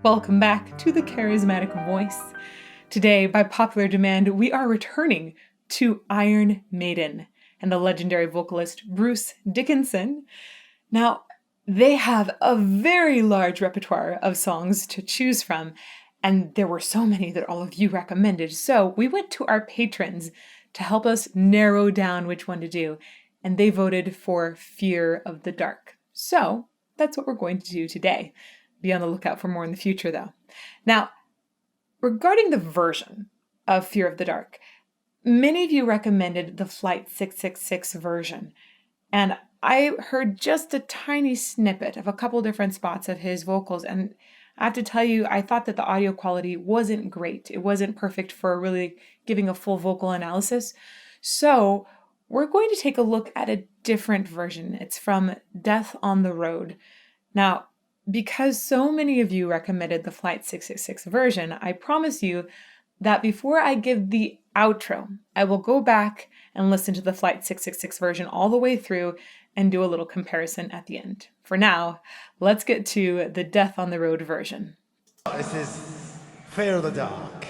Welcome back to the Charismatic Voice. Today, by popular demand, we are returning to Iron Maiden and the legendary vocalist Bruce Dickinson. Now, they have a very large repertoire of songs to choose from, and there were so many that all of you recommended. So we went to our patrons to help us narrow down which one to do, and they voted for Fear of the Dark. So that's what we're going to do today. Be on the lookout for more in the future, though. Now, regarding the version of Fear of the Dark, many of you recommended the Flight 666 version, and I heard just a tiny snippet of a couple different spots of his vocals, and I have to tell you, I thought that the audio quality wasn't great. It wasn't perfect for really giving a full vocal analysis. So we're going to take a look at a different version. It's from Death on the Road. Now, because so many of you recommended the Flight 666 version, I promise you that before I give the outro, I will go back and listen to the Flight 666 version all the way through and do a little comparison at the end. For now, let's get to the Death on the Road version. This is Fear of the Dark.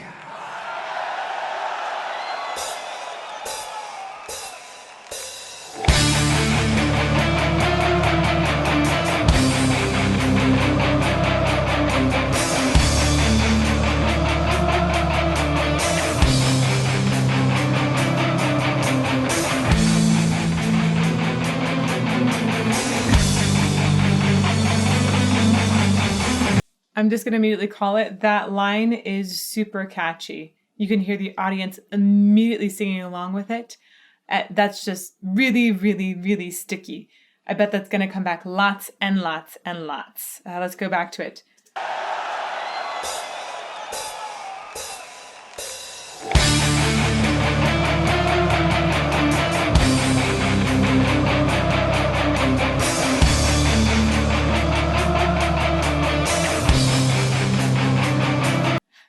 I'm just going to immediately call it. That line is super catchy. You can hear the audience immediately singing along with it. That's just really, really, really sticky. I bet that's going to come back lots and lots and lots. Let's go back to it.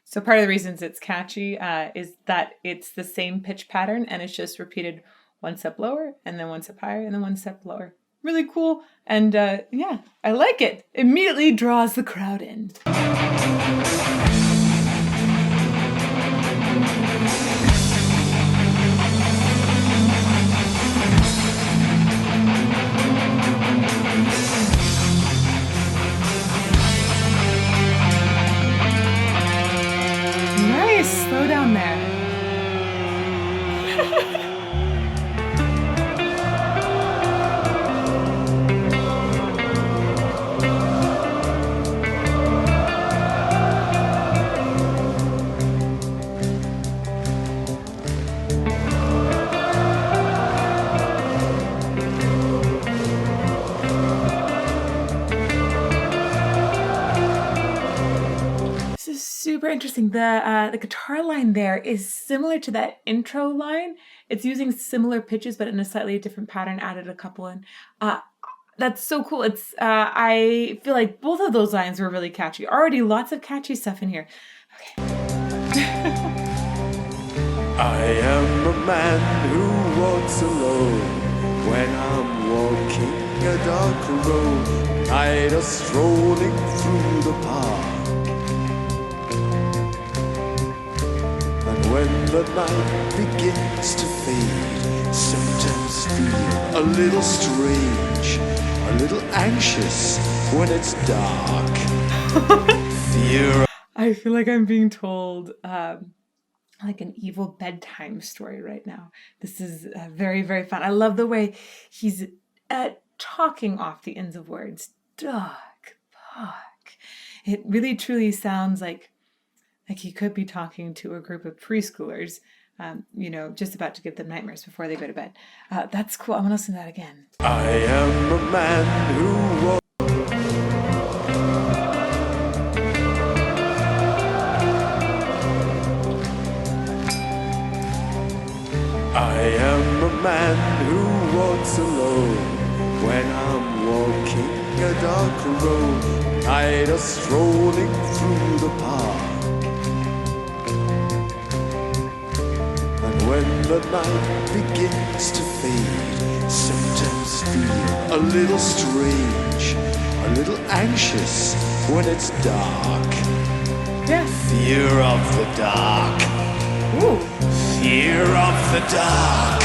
So part of the reasons it's catchy is that it's the same pitch pattern and it's just repeated one step lower and then one step higher and then one step lower. Really cool. And yeah, I like it. Immediately draws the crowd in. Slow down there. Super interesting. The guitar line there is similar to that intro line. It's using similar pitches, but in a slightly different pattern. Added a couple in. That's so cool. It's I feel like both of those lines were really catchy. Already lots of catchy stuff in here. Okay. I am a man who walks alone when I'm walking a dark road, either strolling through the park. When the night begins to fade, symptoms feel a little strange, a little anxious when it's dark. Fear. I feel like I'm being told like an evil bedtime story right now. This is very, very fun. I love the way he's talking off the ends of words. Dark, dark. It really truly sounds like he could be talking to a group of preschoolers, just about to give them nightmares before they go to bed. That's cool. I want to listen to that again. I am a man who walks. I am a man who walks alone when I'm walking a dark road, either strolling through the park. When the night begins to fade, symptoms feel a little strange, a little anxious when it's dark. Fear of the dark. Ooh. Fear of the dark.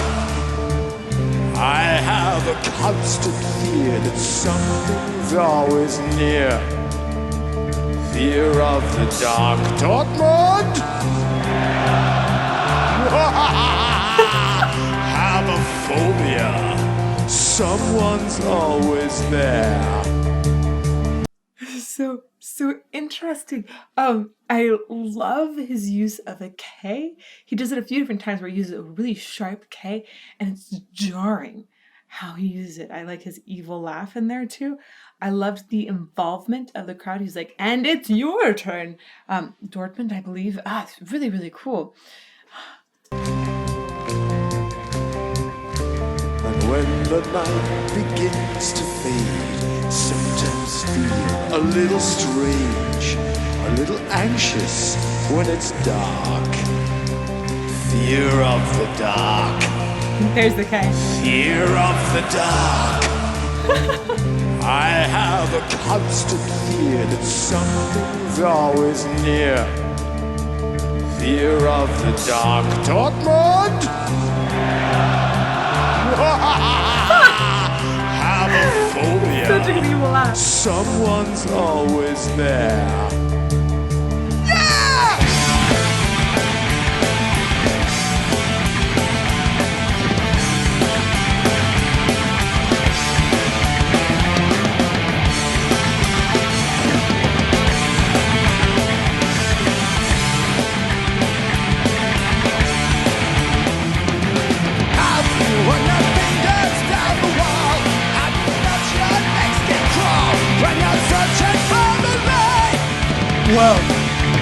I have a constant fear that something's always near. Fear of the dark. Dortmund! Have a phobia. Someone's always there. So interesting. I love his use of a K. He does it a few different times where he uses a really sharp K, and it's jarring how he uses it. I like his evil laugh in there too. I loved the involvement of the crowd. He's like, and it's your turn. Dortmund, I believe. It's really, really cool. And when the night begins to fade, symptoms feel a little strange, a little anxious when it's dark. Fear of the dark. There's the K. Fear of the dark. I have a constant fear that something's always near. Fear of the dark. Dortmund! Have a phobia. Such an evil laugh. Someone's always there.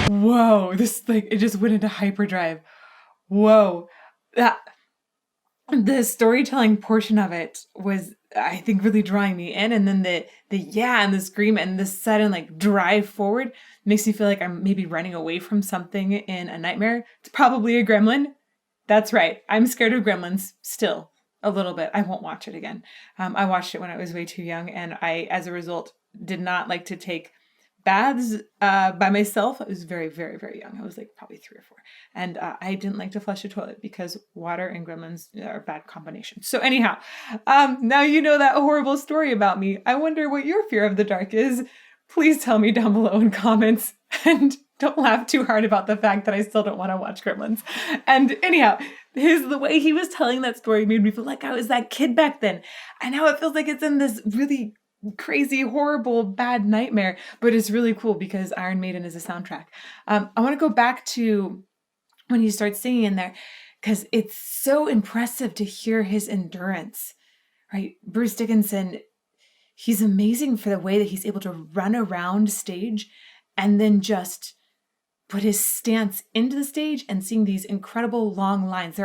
Whoa, this it just went into hyperdrive. Whoa. The storytelling portion of it was, I think, really drawing me in, and then the yeah and the scream and the sudden drive forward makes me feel like I'm maybe running away from something in a nightmare. It's probably a gremlin. That's right. I'm scared of gremlins still a little bit. I won't watch it again. I watched it when I was way too young, and I, as a result, did not like to take baths by myself. I was very, very, very young. I was probably 3 or 4. And I didn't like to flush a toilet because water and gremlins are a bad combination. So anyhow, now you know that horrible story about me. I wonder what your fear of the dark is. Please tell me down below in comments. And don't laugh too hard about the fact that I still don't want to watch gremlins. And anyhow, the way he was telling that story made me feel like I was that kid back then. And now it feels like it's in this really crazy, horrible, bad nightmare, but it's really cool because Iron Maiden is a soundtrack. I want to go back to when he starts singing in there because it's so impressive to hear his endurance, right? Bruce Dickinson, he's amazing for the way that he's able to run around stage and then just put his stance into the stage and sing these incredible long lines.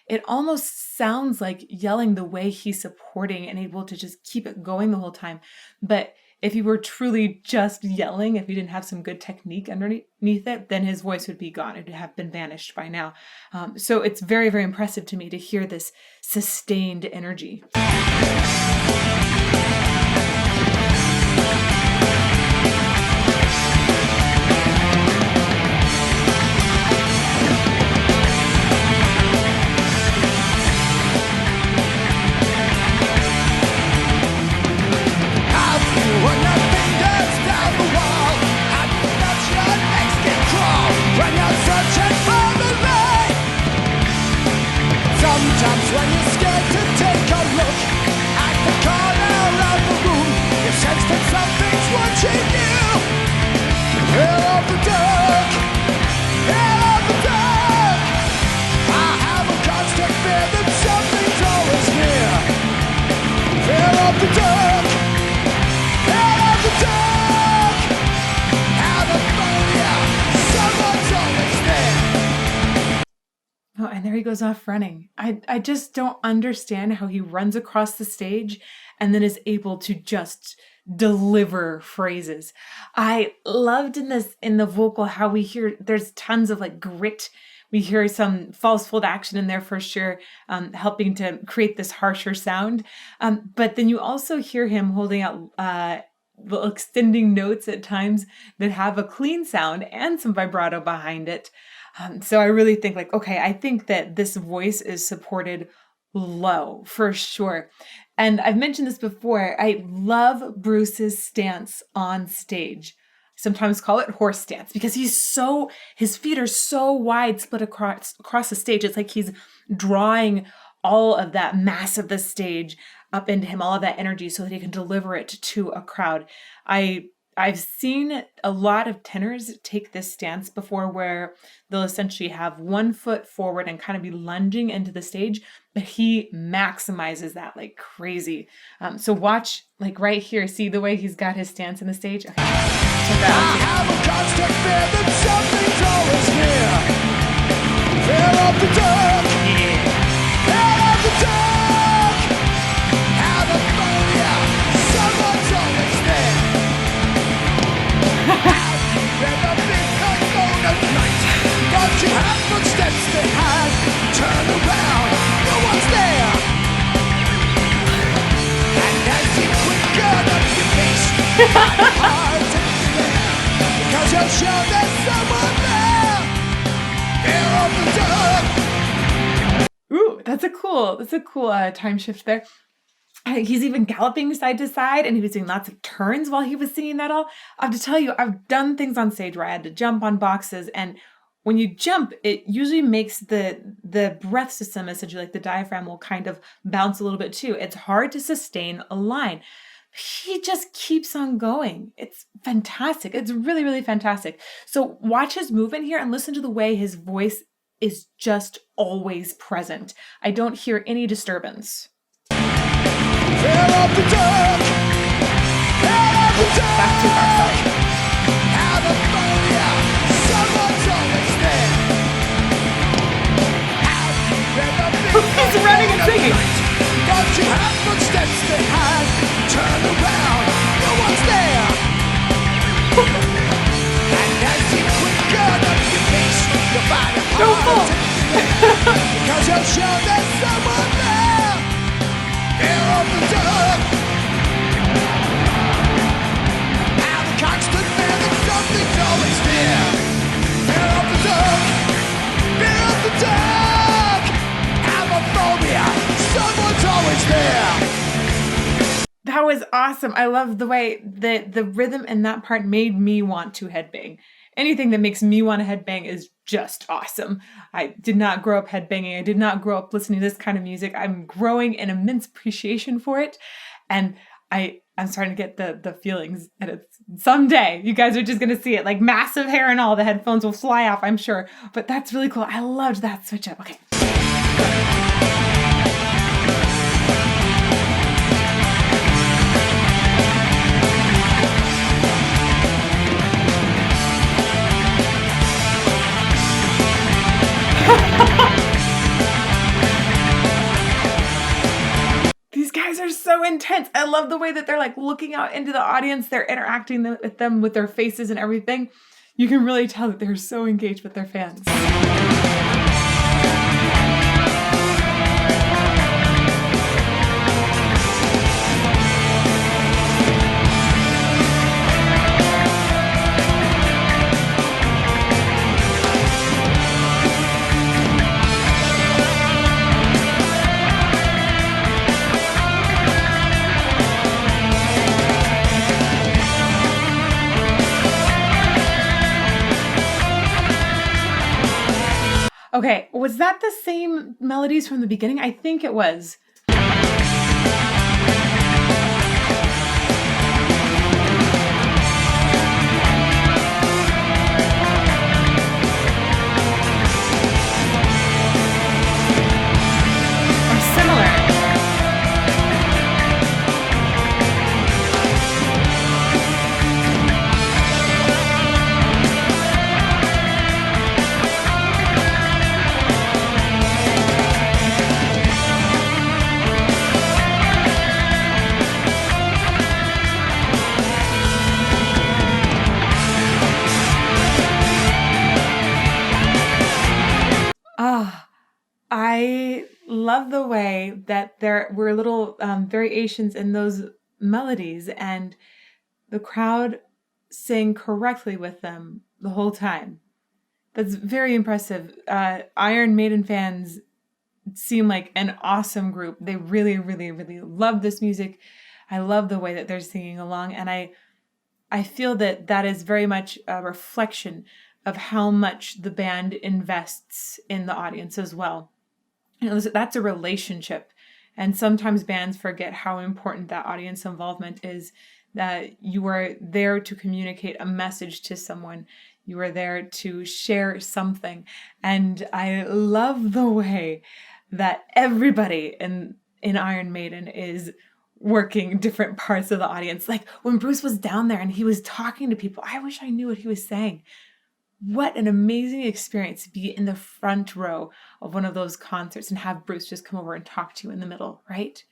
It almost sounds like yelling the way he's supporting and able to just keep it going the whole time. But if he were truly just yelling, if he didn't have some good technique underneath it, then his voice would be gone. It would have been vanished by now. So it's very, very impressive to me to hear this sustained energy. Sometimes when you're scared to take a look at the corner of the room, you sense that something's watching you. Fear of the dark, fear of the dark. I have a constant fear that something's always near. Fear of the dark, fear of the dark. Have a phobia, someone's always there. Oh, and there he goes off running. I just don't understand how he runs across the stage and then is able to just deliver phrases. I loved in the vocal how we hear there's tons of grit. We hear some false fold action in there for sure, helping to create this harsher sound. But then you also hear him holding out little extending notes at times that have a clean sound and some vibrato behind it. So I really think like, okay, I think that this voice is supported low for sure. And I've mentioned this before. I love Bruce's stance on stage. I sometimes call it horse stance because his feet are so wide, split across the stage. It's like he's drawing all of that mass of the stage up into him, all of that energy so that he can deliver it to a crowd. I've seen a lot of tenors take this stance before where they'll essentially have one foot forward and kind of be lunging into the stage, but he maximizes that like crazy. So watch like right here, see the way he's got his stance in the stage? Okay, check that out. I have a constant fear that something's always near. Fear of the dark. Fear of the dark. Have a phobia. Someone's always there. Have you ever been alone at night? But you have footsteps behind. Turn around. No one's there. And as you quicken up your face, you find it hard to stare. Because you're sure there's someone there. Fear of the dark. Ooh, that's a cool time shift there. He's even galloping side to side, and he was doing lots of turns while he was singing that all. I have to tell you, I've done things on stage where I had to jump on boxes, and when you jump, it usually makes the breath system, essentially like the diaphragm, will kind of bounce a little bit too. It's hard to sustain a line. He just keeps on going. It's fantastic. It's really, really fantastic. So watch his movement here and listen to the way his voice is just always present. I don't hear any disturbance. Fear of the dark. Fear of the dark. Back too far, sorry. Have a phobia. Someone's always there. Have you ever been He's running and singing. Don't you have footsteps behind? Turn around. No one's there. And as you quicken up your pace, you find it Don't fall. hard to stare. Because you're sure there's someone there. Fear of the dark. Have a constant fear that something's always there. Fear of the dark. Fear of the dark. Have a phobia. Someone's always there. That was awesome. I love the way that the rhythm in that part made me want to headbang. Anything that makes me want to headbang is just awesome. I did not grow up headbanging. I did not grow up listening to this kind of music. I'm growing an immense appreciation for it. And I'm starting to get the feelings. And it's someday you guys are just going to see it, like massive hair and all. The headphones will fly off, I'm sure. But that's really cool. I loved that switch up. Okay. These guys are so intense. I love the way that they're like looking out into the audience. They're interacting with them with their faces and everything. You can really tell that they're so engaged with their fans. Okay, was that the same melodies from the beginning? I think it was. Or similar. Ah, I love the way that there were little variations in those melodies, and the crowd sang correctly with them the whole time. That's very impressive. Iron Maiden fans seem like an awesome group. They really, really, really love this music. I love the way that they're singing along, and I feel that that is very much a reflection of how much the band invests in the audience as well. You know, that's a relationship, and sometimes bands forget how important that audience involvement is, that you are there to communicate a message to someone. You are there to share something. And I love the way that everybody in Iron Maiden is working different parts of the audience. Like when Bruce was down there and he was talking to people, I wish I knew what he was saying. What an amazing experience to be in the front row of one of those concerts and have Bruce just come over and talk to you in the middle, right?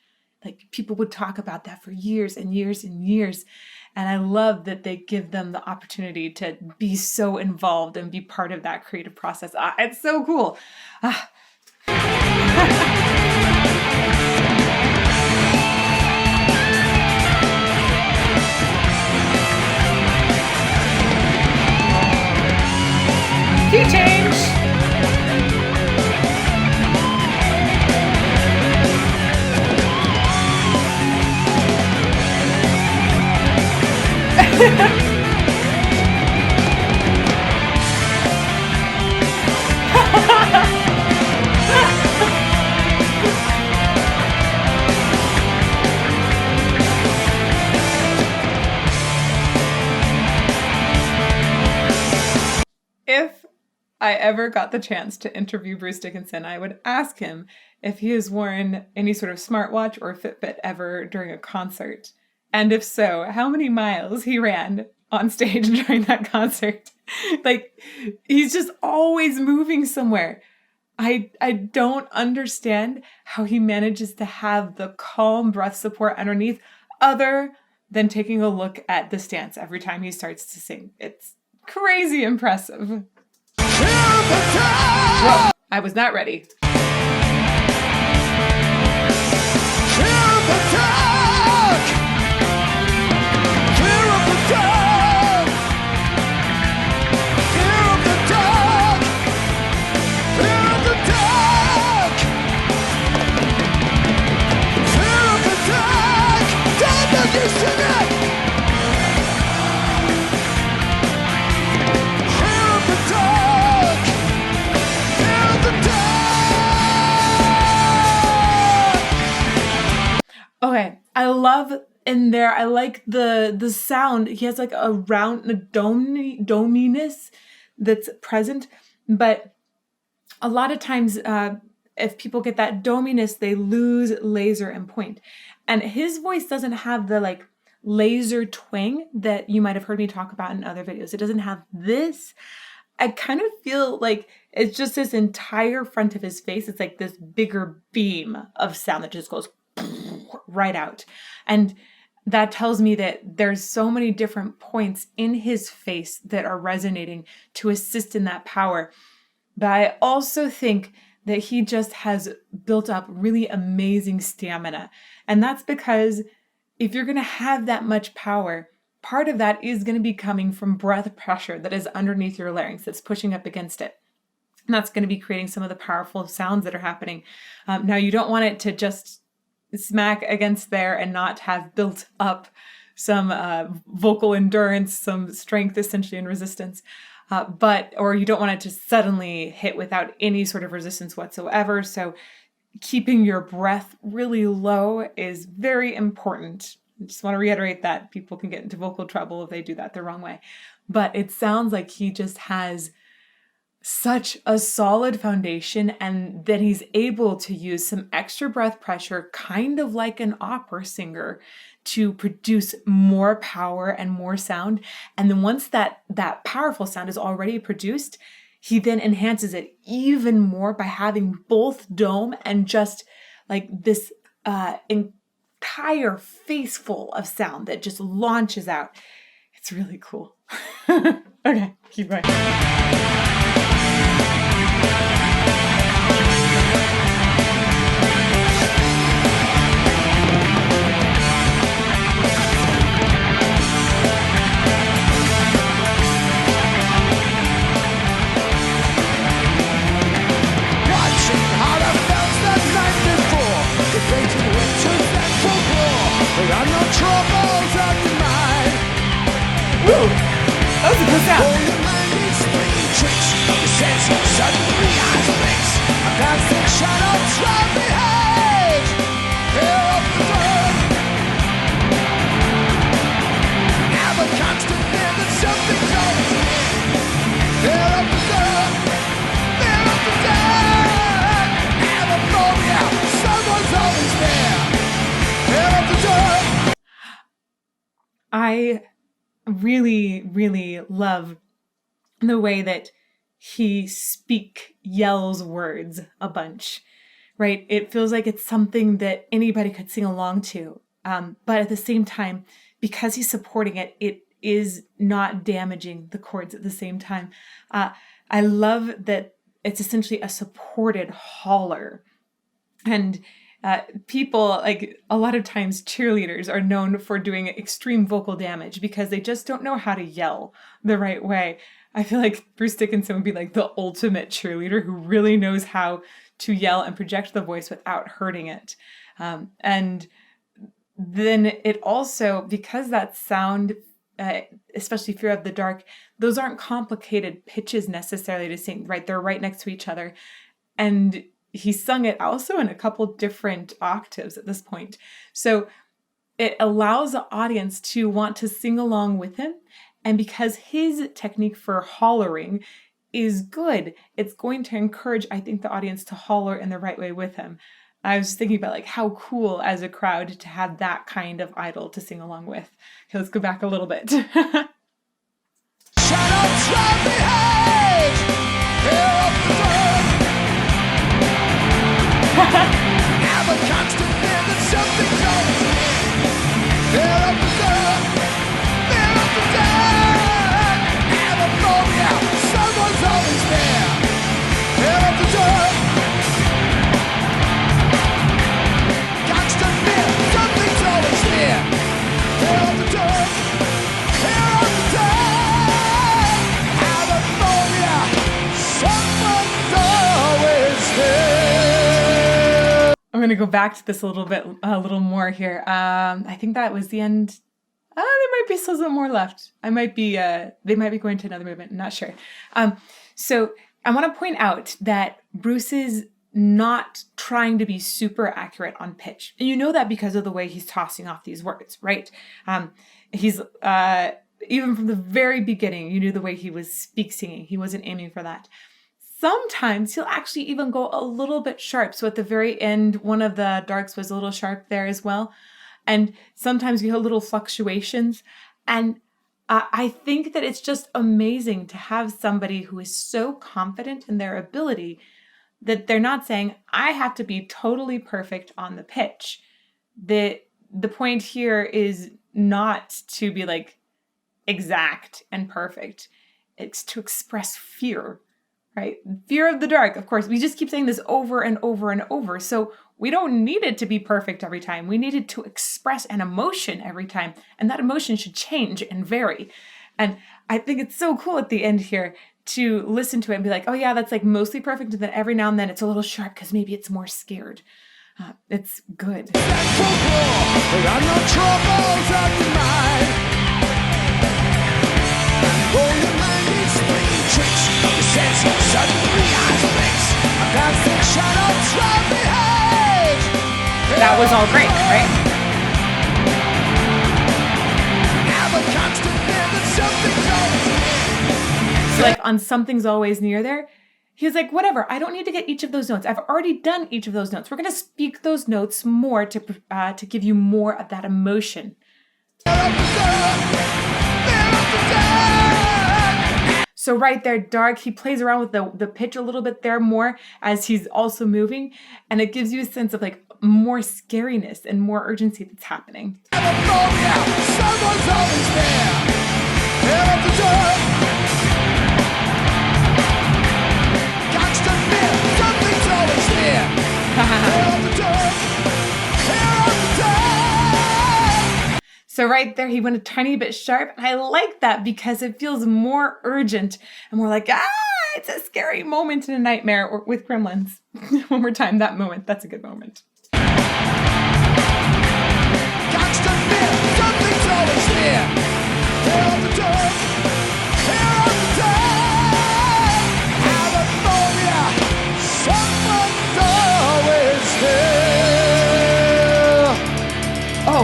Like people would talk about that for years and years and years. And I love that they give them the opportunity to be so involved and be part of that creative process. It's so cool. Key change. If I ever got the chance to interview Bruce Dickinson, I would ask him if he has worn any sort of smartwatch or Fitbit ever during a concert. And if so, how many miles he ran on stage during that concert. Like, he's just always moving somewhere. I don't understand how he manages to have the calm breath support underneath other than taking a look at the stance every time he starts to sing. It's crazy impressive. Whoa, I was not ready. Okay, I love in there, I like the sound. He has like a round, a dominess that's present, but a lot of times if people get that dominess, they lose laser and point. And his voice doesn't have the like laser twang that you might have heard me talk about in other videos. It doesn't have this. I kind of feel like it's just this entire front of his face. It's like this bigger beam of sound that just goes right out. And that tells me that there's so many different points in his face that are resonating to assist in that power. But I also think that he just has built up really amazing stamina. And that's because if you're going to have that much power, part of that is going to be coming from breath pressure that is underneath your larynx that's pushing up against it. And that's going to be creating some of the powerful sounds that are happening. Now, you don't want it to just smack against there and not have built up some vocal endurance, some strength essentially and resistance. Or you don't want it to suddenly hit without any sort of resistance whatsoever. So keeping your breath really low is very important. I just want to reiterate that people can get into vocal trouble if they do that the wrong way. But it sounds like he just has such a solid foundation, and that he's able to use some extra breath pressure, kind of like an opera singer, to produce more power and more sound. And then once that powerful sound is already produced, he then enhances it even more by having both dome and just like this entire face full of sound that just launches out. It's really cool. Okay, keep going. sound. Oh, your mind is playing tricks. Your sense of suddenly eyes flicks. A constant shadows right behind. Fear of the dark. Have a constant fear that something's always here. Fear of the dark. Fear of the dark. Have a phobia. Someone's always there. Fear of the dark. I really, really love the way that he yells words a bunch, right? It feels like it's something that anybody could sing along to. But at the same time, because he's supporting it, it is not damaging the chords at the same time. I love that it's essentially a supported holler. And people, like a lot of times cheerleaders are known for doing extreme vocal damage because they just don't know how to yell the right way. I feel like Bruce Dickinson would be like the ultimate cheerleader who really knows how to yell and project the voice without hurting it. And then it also, because that sound, especially Fear of the Dark, those aren't complicated pitches necessarily to sing, right? They're right next to each other. And he sung it also in a couple different octaves at this point. So it allows the audience to want to sing along with him. And because his technique for hollering is good, it's going to encourage, I think, the audience to holler in the right way with him. I was thinking about like how cool as a crowd to have that kind of idol to sing along with. Okay, let's go back a little bit. Shadows right behind. Fear of the dark. Have a constant fear that something's always here. Fear of the dark. Fear of the dark. Have a phobia. Someone's always there. Fear of the dark. Constant fear. Something's always here. Fear of the dark. Fear of the dark. Have a phobia. Someone's always there. I'm going to go back to this a little more here. I think that was the end. There might be still some more left. They might be going to another movement. I'm not sure. So I want to point out that Bruce is not trying to be super accurate on pitch. And you know that because of the way he's tossing off these words, right? He's, even from the very beginning, you knew the way he was singing. He wasn't aiming for that. Sometimes he'll actually even go a little bit sharp. So at the very end, one of the darks was a little sharp there as well. And sometimes you have little fluctuations. And I think that it's just amazing to have somebody who is so confident in their ability that they're not saying, I have to be totally perfect on the pitch. The point here is not to be like exact and perfect. It's to express fear. Right? Fear of the dark. Of course, we just keep saying this over and over and over. So we don't need it to be perfect every time. We need it to express an emotion every time. And that emotion should change and vary. And I think it's so cool at the end here to listen to it and be like, oh yeah, that's like mostly perfect. And then every now and then it's a little sharp because maybe it's more scared. It's good. That was all great, right? So like on Something's Always Near there, he was like, whatever, I don't need to get each of those notes. I've already done each of those notes. We're going to speak those notes more to give you more of that emotion. So right there, dark, he plays around with the pitch a little bit there more as he's also moving. And it gives you a sense of like more scariness and more urgency that's happening. Someone's always there. Fear of the dark. Constant fear. Something's always here. Fear of the dark. Fear of the dark. So right there, he went a tiny bit sharp. And I like that because it feels more urgent and more like, it's a scary moment in a nightmare or with gremlins. One more time, that moment. That's a good moment. Constant fear. Something's always here. Fear of the dark. Fear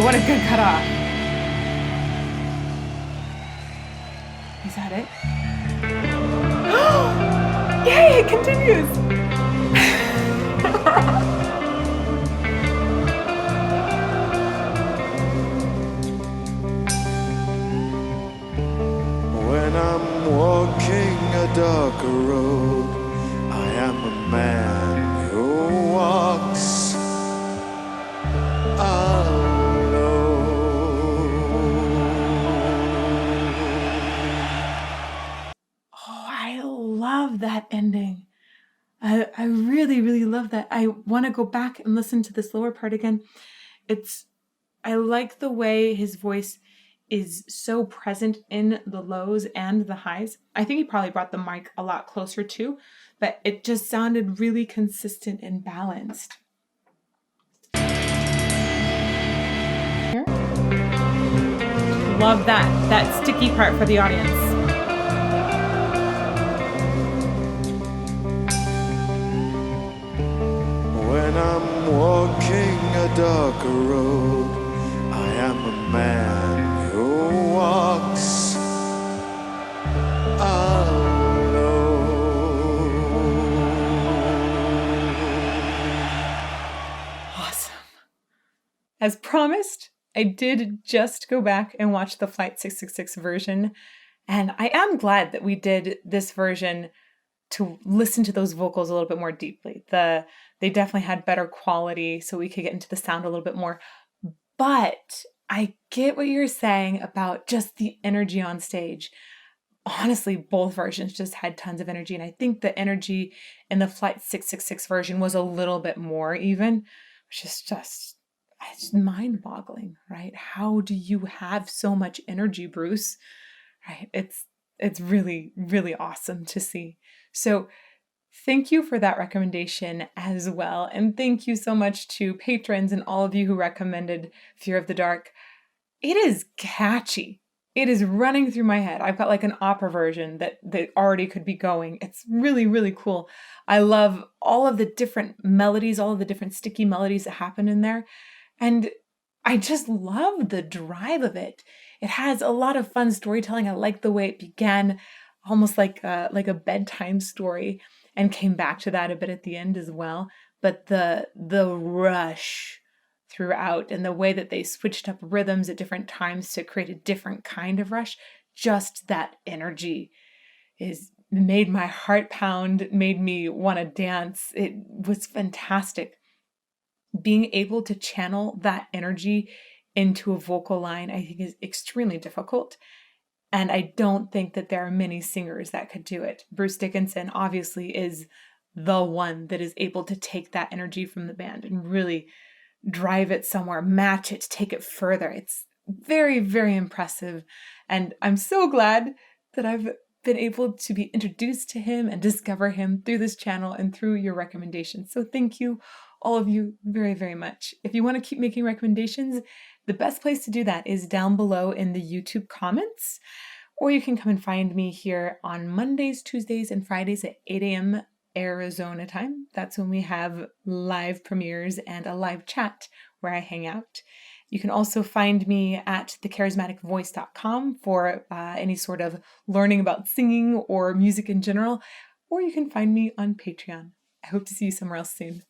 what a good cutoff. Is that it? Yay, it continues. When I'm walking a dark road, I am a man who walks alone. Oh, I love that ending. I really, really love that. I want to go back and listen to this lower part again. I like the way his voice is so present in the lows and the highs. I think he probably brought the mic a lot closer too, but it just sounded really consistent and balanced. Here. Love that sticky part for the audience. When I'm walking a dark road, I am a man who walks alone. Awesome. As promised, I did just go back and watch the Flight 666 version, and I am glad that we did this version to listen to those vocals a little bit more deeply. They definitely had better quality, so we could get into the sound a little bit more. But I get what you're saying about just the energy on stage. Honestly, both versions just had tons of energy, and I think the energy in the Flight 666 version was a little bit more even, which is just it's mind-boggling, right? How do you have so much energy, Bruce? Right? It's really, really awesome to see. So thank you for that recommendation as well. And thank you so much to patrons and all of you who recommended Fear of the Dark. It is catchy. It is running through my head. I've got like an opera version that already could be going. It's really, really cool. I love all of the different melodies, all of the different sticky melodies that happen in there. And I just love the drive of it. It has a lot of fun storytelling. I like the way it began, almost like a bedtime story, and came back to that a bit at the end as well. But the rush throughout and the way that they switched up rhythms at different times to create a different kind of rush, just that energy made my heart pound, made me want to dance. It was fantastic. Being able to channel that energy into a vocal line, I think, is extremely difficult. And I don't think that there are many singers that could do it. Bruce Dickinson obviously is the one that is able to take that energy from the band and really drive it somewhere, match it, take it further. It's very, very impressive. And I'm so glad that I've been able to be introduced to him and discover him through this channel and through your recommendations. So thank you, all of you, very, very much. If you want to keep making recommendations, the best place to do that is down below in the YouTube comments, or you can come and find me here on Mondays, Tuesdays, and Fridays at 8 a.m. Arizona time. That's when we have live premieres and a live chat where I hang out. You can also find me at thecharismaticvoice.com for any sort of learning about singing or music in general, or you can find me on Patreon. I hope to see you somewhere else soon.